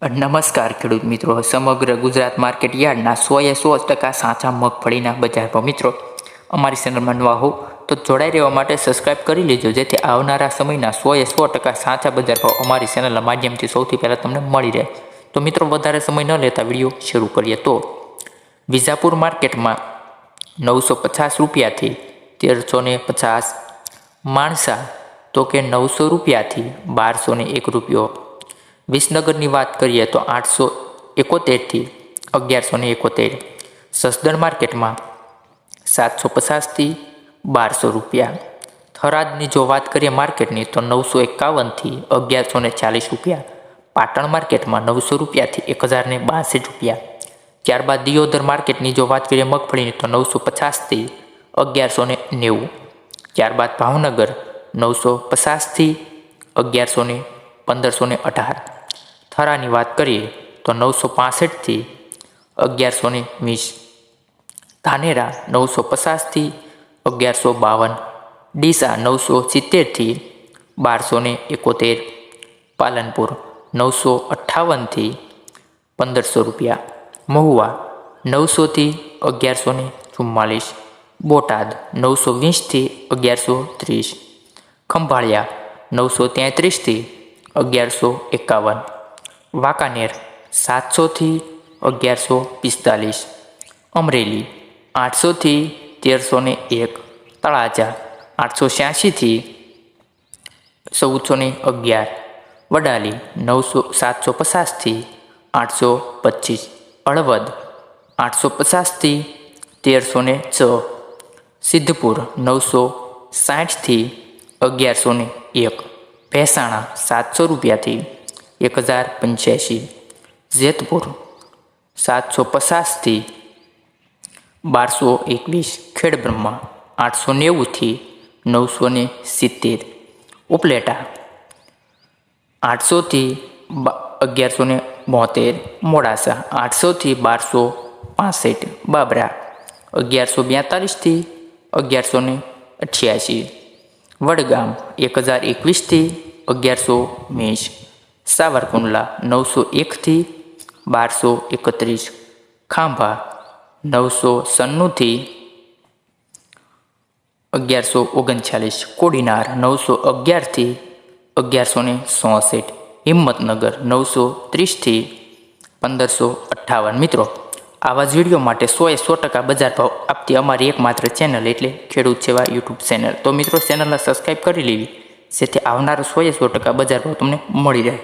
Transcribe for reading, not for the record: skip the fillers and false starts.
નમસ્કાર ખેડૂત મિત્રો, સમગ્ર ગુજરાત માર્કેટ યાર્ડના 100% સાચા મગફળીના બજાર ભાવ. મિત્રો, અમારી ચેનલમાં નવા હો તો જોડાઈ રહેવા માટે સબસ્ક્રાઇબ કરી લેજો, જેથી આવનારા સમયના 100% સાચા બજાર ભાવ અમારી ચેનલના માધ્યમથી સૌથી પહેલાં તમને મળી રહે. તો મિત્રો, વધારે સમય ન લેતા વિડીયો શરૂ કરીએ. તો વિજાપુર માર્કેટમાં 950 રૂપિયાથી 1350, માણસા તો કે 900 રૂપિયાથી 1201 રૂપિયો. વિસનગરની વાત કરીએ તો 871થી 1171. સસદણ માર્કેટમાં 750થી 1200 રૂપિયા. થરાદની જો વાત કરીએ માર્કેટની તો 951થી 1140 રૂપિયા. પાટણ માર્કેટમાં 900 રૂપિયાથી 1062 રૂપિયા. ત્યારબાદ દિયોદર માર્કેટની જો વાત કરીએ મગફળીની તો 950થી 1190. ત્યારબાદ ભાવનગર 950થી 1518. થરાની વાત કરીએ તો 965થી 1120. ધાનેરા 950થી 1152. ડીસા 970થી 1271. પાલનપુર 958થી 1500 રૂપિયા. મહુવા 900થી 1144. બોટાદ 920થી 1130. ખંભાળિયા 933થી 1151. વાંકાનેર 700થી 1145. અમરેલી 800થી 1301. તળાજા 886થી 1411. વડાલી 750થી 825. હળવદ 850થી 1306. સિદ્ધપુર 960થી 1101. ભેસાણા 700 રૂપિયાથી 1085. જેતપુર 750થી 1221. ખેડબ્રહ્મા 890થી 970. ઉપલેટા 800થી 1172. મોડાસા 800થી 1265. બાબરા 1142થી 1188. વડગામ 1021થી 1120. સાવરકુંડલા 901થી 1231. ખાંભા 996થી 1139. કોડીનાર 911થી 1166. હિંમતનગર 930થી 1558. મિત્રો, આવા જ વિડીયો માટે 100% બજાર ભાવ આપતી અમારી એકમાત્ર ચેનલ એટલે ખેડૂત સેવા યુટ્યુબ ચેનલ. તો મિત્રો, ચેનલને સબસ્ક્રાઈબ કરી લેવી, જેથી આવનારો 100% બજાર ભાવ તમને મળી રહે.